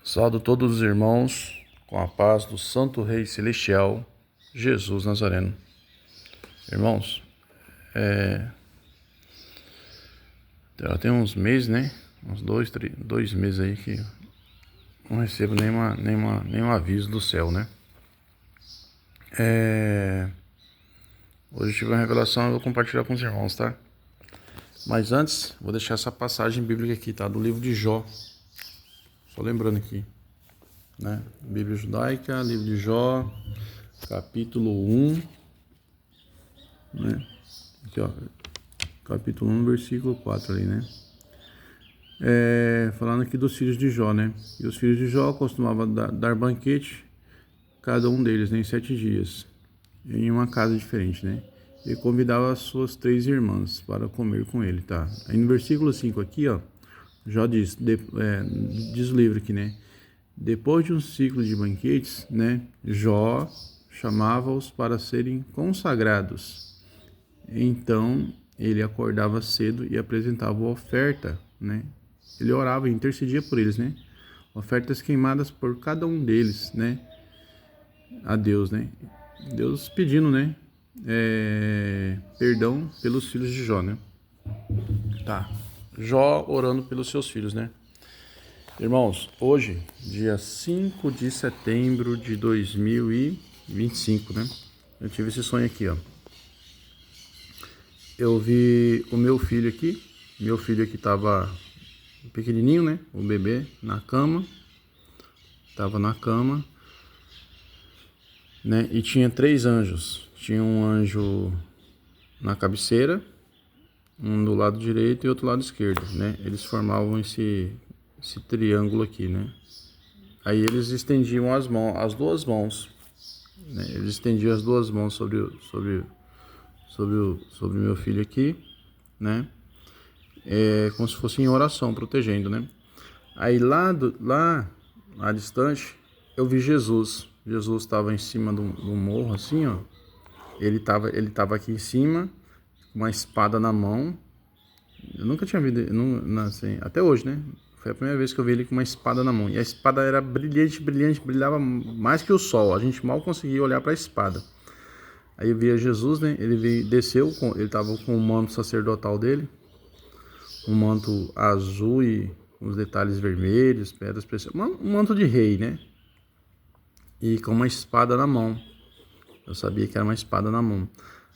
Saúdo todos os irmãos com a paz do Santo Rei Celestial, Jesus Nazareno. Irmãos, já tem uns meses, né? Uns dois meses aí que não recebo nenhum aviso do céu, né? Hoje eu tive uma revelação e vou compartilhar com os irmãos, tá? Mas antes, vou deixar essa passagem bíblica aqui, tá? Do livro de Jó. Só lembrando aqui, né? Bíblia Judaica, livro de Jó, capítulo 1, né? Aqui, ó, capítulo 1, versículo 4 ali, né? Falando aqui dos filhos de Jó, né? E os filhos de Jó costumavam dar banquete, cada um deles, né, em 7 dias, em uma casa diferente, né? E convidava as suas 3 irmãs para comer com ele, tá? Aí no versículo 5 aqui, ó, Jó diz o livro aqui, né? Depois de um ciclo de banquetes, né, Jó chamava-os para serem consagrados. Então ele acordava cedo e apresentava a oferta, né? Ele orava e intercedia por eles, né? Ofertas queimadas por cada um deles, né? A Deus, né? Deus pedindo, né? Perdão pelos filhos de Jó, né? Tá. Jó orando pelos seus filhos, né? Irmãos, hoje, dia 5 de setembro de 2025, né? Eu tive esse sonho aqui, ó. Eu vi o meu filho aqui tava pequenininho, né? O bebê na cama. Tava na cama, né? E tinha 3 anjos. Tinha um anjo na cabeceira, um do lado direito e outro lado esquerdo, né? Eles formavam esse triângulo aqui, né? Aí eles estendiam as duas mãos, né? Eles estendiam as duas mãos sobre o meu filho aqui, né? Como se fosse em oração, protegendo, né? Aí lá distante, eu vi Jesus. Jesus estava em cima do morro, assim, ó. Ele tava aqui em cima, com uma espada na mão. Eu nunca tinha visto, assim, até hoje, né? Foi a primeira vez que eu vi ele com uma espada na mão. E a espada era brilhante, brilhava mais que o sol. A gente mal conseguia olhar para a espada. Aí eu via Jesus, né? Desceu, ele tava com o manto sacerdotal dele, um manto azul e uns detalhes vermelhos, pedras preciosas, um manto de rei, né? E com uma espada na mão. Eu sabia que era uma espada na mão.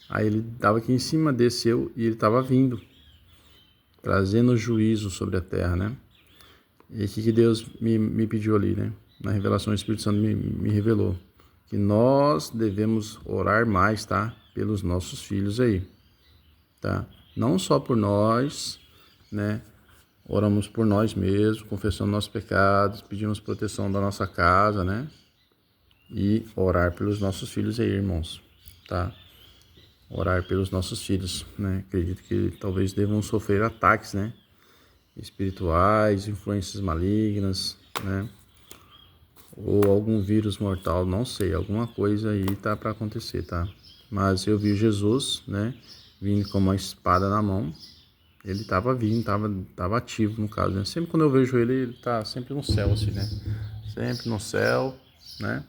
Aí ele estava aqui em cima, desceu e ele estava vindo, trazendo juízo sobre a terra, né? E o que Deus me pediu ali, né? Na revelação, o Espírito Santo me revelou que nós devemos orar mais, tá? Pelos nossos filhos aí, tá? Não só por nós, né? Oramos por nós mesmos, confessando nossos pecados, pedimos proteção da nossa casa, né? E orar pelos nossos filhos aí, irmãos, tá? Orar pelos nossos filhos, né? Acredito que talvez devam sofrer ataques, né? Espirituais, influências malignas, né? Ou algum vírus mortal, não sei, alguma coisa aí tá para acontecer, tá? Mas eu vi Jesus, né? Vindo com uma espada na mão. Ele tava vindo, tava ativo no caso, né? Sempre quando eu vejo ele, ele tá sempre no céu, assim, né? Sempre no céu, né?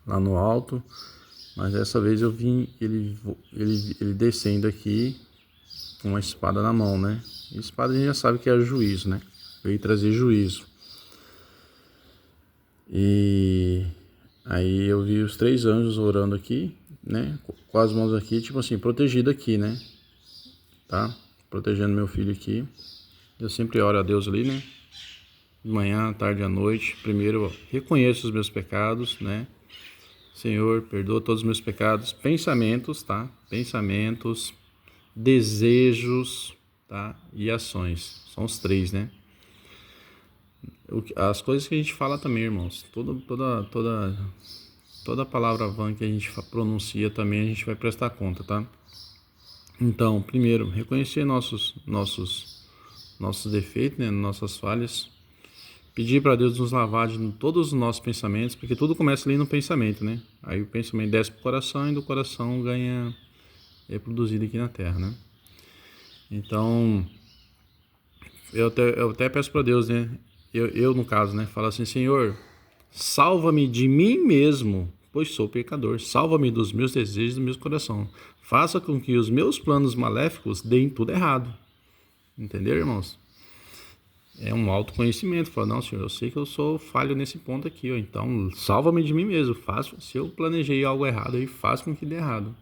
Lá no alto. Mas dessa vez eu vi ele descendo aqui com uma espada na mão, né? E espada a gente já sabe que é juízo, né? Veio trazer juízo. E aí eu vi os 3 anjos orando aqui, né? Com as mãos aqui, tipo assim, protegido aqui, né? Tá? Protegendo meu filho aqui. Eu sempre oro a Deus ali, né? De manhã, tarde, à noite. Primeiro, eu reconheço os meus pecados, né? Senhor, perdoa todos os meus pecados, pensamentos, tá? Pensamentos, desejos, tá? E ações. São os 3, né? As coisas que a gente fala também, irmãos. Toda palavra vã que a gente pronuncia também a gente vai prestar conta, tá? Então, primeiro, reconhecer nossos defeitos, né? Nossas falhas. Pedir para Deus nos lavar de todos os nossos pensamentos, porque tudo começa ali no pensamento, né? Aí o pensamento desce pro coração e do coração ganha reproduzido aqui na terra, né? Então, eu até peço para Deus, né? eu no caso, né, falo assim, Senhor, salva-me de mim mesmo, pois sou pecador. Salva-me dos meus desejos do meu coração. Faça com que os meus planos maléficos deem tudo errado. Entendeu, irmãos? É um autoconhecimento. Fala, não, Senhor, eu sei que eu sou falho nesse ponto aqui, ó, então salva-me de mim mesmo. Se eu planejei algo errado, aí faça com que dê errado.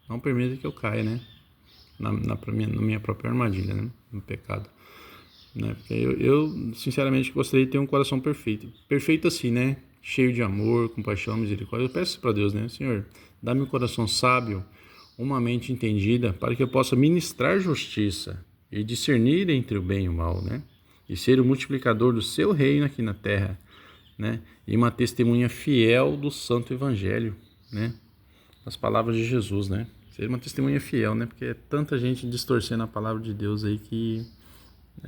Não permita que eu caia, né? Na minha própria armadilha, né? No pecado. Né? Porque eu, sinceramente, gostaria de ter um coração perfeito. Perfeito assim, né? Cheio de amor, compaixão, misericórdia. Eu peço para Deus, né? Senhor, dá-me um coração sábio, uma mente entendida, para que eu possa ministrar justiça e discernir entre o bem e o mal, né? E ser o multiplicador do seu reino aqui na terra, né? E uma testemunha fiel do santo evangelho, né? As palavras de Jesus, né? Ser uma testemunha fiel, né? Porque é tanta gente distorcendo a palavra de Deus aí que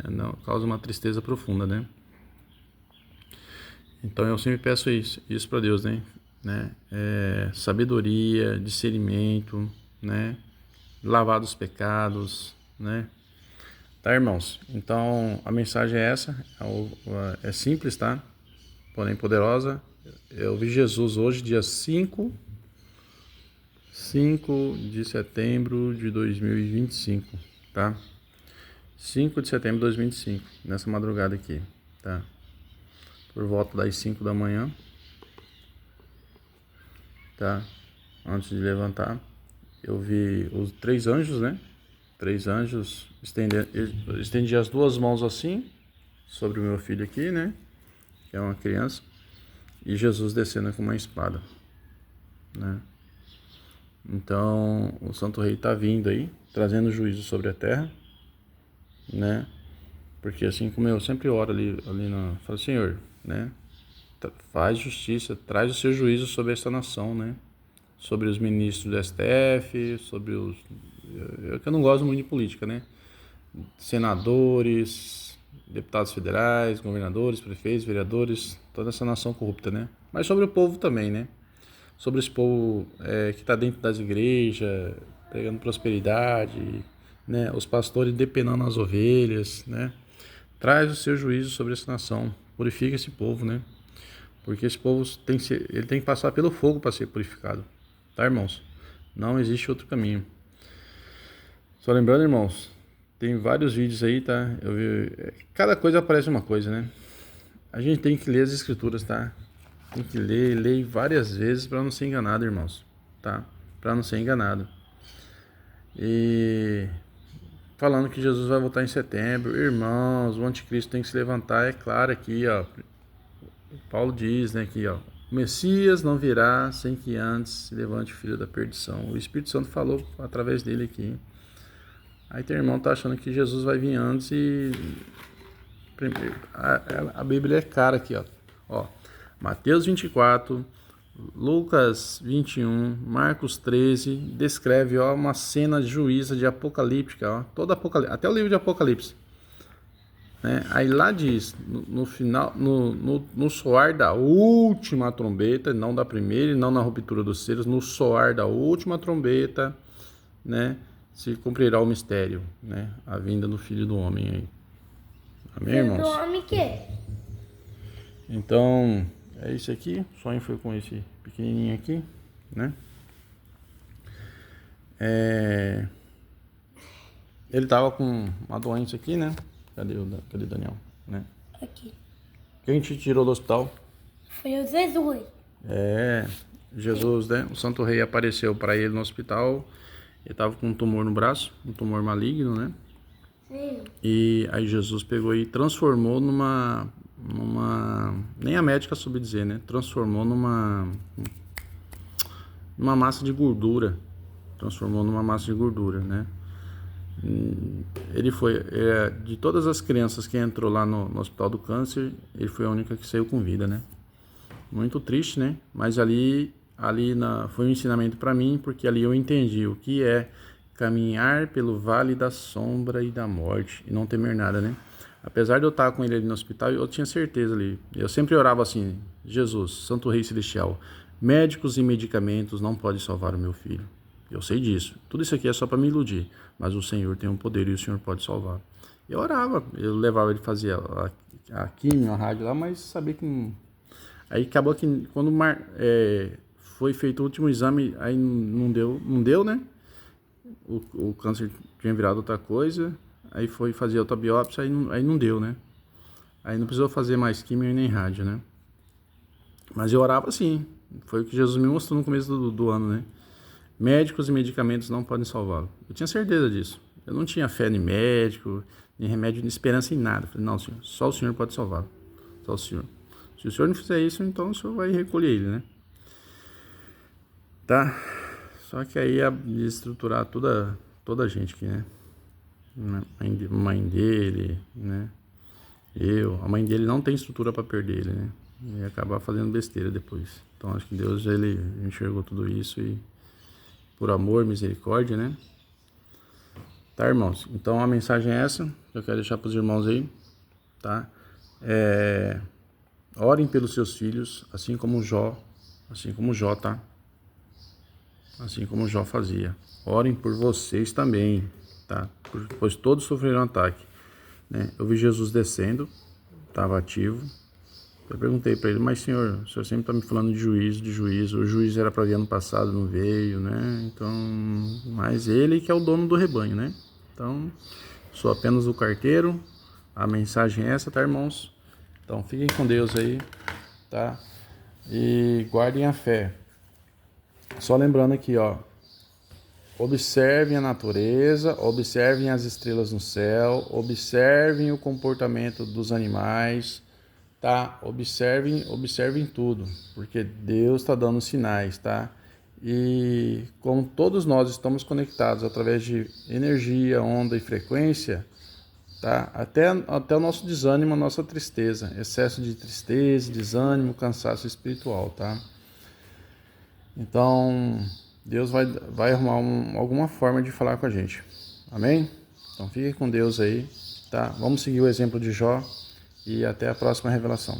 não, causa uma tristeza profunda, né? Então eu sempre peço isso para Deus, né? Sabedoria, discernimento, né? Lavar dos pecados, né? Tá, irmãos? Então a mensagem é essa, é simples, tá? Porém poderosa. Eu vi Jesus hoje, dia 5 de setembro de 2025, tá? 5 de setembro de 2025, nessa madrugada aqui, tá? Por volta das 5 da manhã, tá? Antes de levantar, eu vi os 3 anjos, né? 3 anjos, estendi as 2 mãos assim, sobre o meu filho aqui, né? Que é uma criança, e Jesus descendo com uma espada, né? Então, o Santo Rei está vindo aí, trazendo juízo sobre a terra, né? Porque assim como eu sempre oro falo, Senhor, né? Faz justiça, traz o seu juízo sobre esta nação, né? Sobre os ministros do STF, sobre os... Eu não gosto muito de política, né? Senadores, deputados federais, governadores, prefeitos, vereadores, toda essa nação corrupta, né? Mas sobre o povo também, né? Sobre esse povo que está dentro das igrejas, pregando prosperidade, né? Os pastores depenando as ovelhas, né? Traz o seu juízo sobre essa nação, purifica esse povo, né? Porque esse povo ele tem que passar pelo fogo para ser purificado, tá, irmãos? Não existe outro caminho. Só lembrando, irmãos, tem vários vídeos aí, tá? Eu vi, cada coisa aparece uma coisa, né? A gente tem que ler as escrituras, tá? Tem que ler várias vezes para não ser enganado, irmãos, tá? Para não ser enganado. E falando que Jesus vai voltar em setembro, irmãos, o anticristo tem que se levantar, é claro aqui, ó. Paulo diz, né, aqui, ó, o Messias não virá sem que antes se levante o filho da perdição. O Espírito Santo falou através dele aqui. Aí tem irmão que tá achando que Jesus vai vir antes e primeiro, a Bíblia é cara aqui, ó. Mateus 24, Lucas 21, Marcos 13, descreve, ó, uma cena de juíza de apocalíptica, ó, toda Apocalipse, até o livro de Apocalipse, né? Aí lá diz, no final, no soar da última trombeta, não da primeira e não na ruptura dos selos, no soar da última trombeta, né, se cumprirá o mistério, né, a vinda do Filho do Homem aí. Amém, irmãos? Filho do homem que? Então, é isso aqui. O sonho foi com esse pequenininho aqui, né? Ele tava com uma doença aqui, né? Cadê o Daniel, né? Aqui. Quem te tirou do hospital? Foi o Jesus. Jesus, né? O Santo Rei apareceu para ele no hospital. Ele tava com um tumor no braço, um tumor maligno, né? Sim. E aí Jesus pegou e transformou numa nem a médica soube dizer, né? Transformou numa massa de gordura. Transformou numa massa de gordura, né? Ele foi, de todas as crianças que entrou lá no Hospital do Câncer, ele foi a única que saiu com vida, né? Muito triste, né? Mas ali foi um ensinamento para mim, porque ali eu entendi o que é caminhar pelo vale da sombra e da morte e não temer nada, né? Apesar de eu estar com ele ali no hospital, eu tinha certeza ali. Eu sempre orava assim, Jesus, Santo Rei Celestial, médicos e medicamentos não podem salvar o meu filho. Eu sei disso. Tudo isso aqui é só para me iludir, mas o Senhor tem um poder e o Senhor pode salvar. Eu orava, eu levava ele fazer a quimio, a rádio lá, mas sabia que não... Aí acabou que quando foi feito o último exame, aí não deu, né? O câncer tinha virado outra coisa, aí foi fazer outra biópsia, aí não deu, né? Aí não precisou fazer mais quimio e nem rádio, né? Mas eu orava assim, foi o que Jesus me mostrou no começo do ano, né? Médicos e medicamentos não podem salvá-lo. Eu tinha certeza disso. Eu não tinha fé em médico, nem remédio, nem esperança em nada. Eu falei, não, Senhor, só o Senhor pode salvá-lo. Só o Senhor. Se o Senhor não fizer isso, então o Senhor vai recolher ele, né? Tá? Só que aí ia desestruturar toda a gente aqui, né? Mãe dele, né? A mãe dele não tem estrutura para perder ele, né? E acabar fazendo besteira depois. Então acho que Deus, ele enxergou tudo isso e por amor, misericórdia, né? Tá, irmãos? Então a mensagem é essa que eu quero deixar para os irmãos aí, tá? Orem pelos seus filhos, assim como Jó, tá? Assim como Jó fazia. Orem por vocês também, tá? Pois todos sofreram ataque, né? Eu vi Jesus descendo, estava ativo. Eu perguntei para ele, mas Senhor, o Senhor sempre está me falando de juízo. O juiz era para vir ano passado, não veio, né? Então, mas ele que é o dono do rebanho, né? Então, sou apenas o carteiro. A mensagem é essa, tá, irmãos? Então, fiquem com Deus aí, tá? E guardem a fé. Só lembrando aqui, ó. Observem a natureza, observem as estrelas no céu, observem o comportamento dos animais, tá? Observem tudo, porque Deus está dando sinais, tá? E como todos nós estamos conectados através de energia, onda e frequência, tá? Até o nosso desânimo, a nossa tristeza, excesso de tristeza, desânimo, cansaço espiritual, tá? Então, Deus vai arrumar alguma forma de falar com a gente, amém? Então fique com Deus aí, tá? Vamos seguir o exemplo de Jó e até a próxima revelação.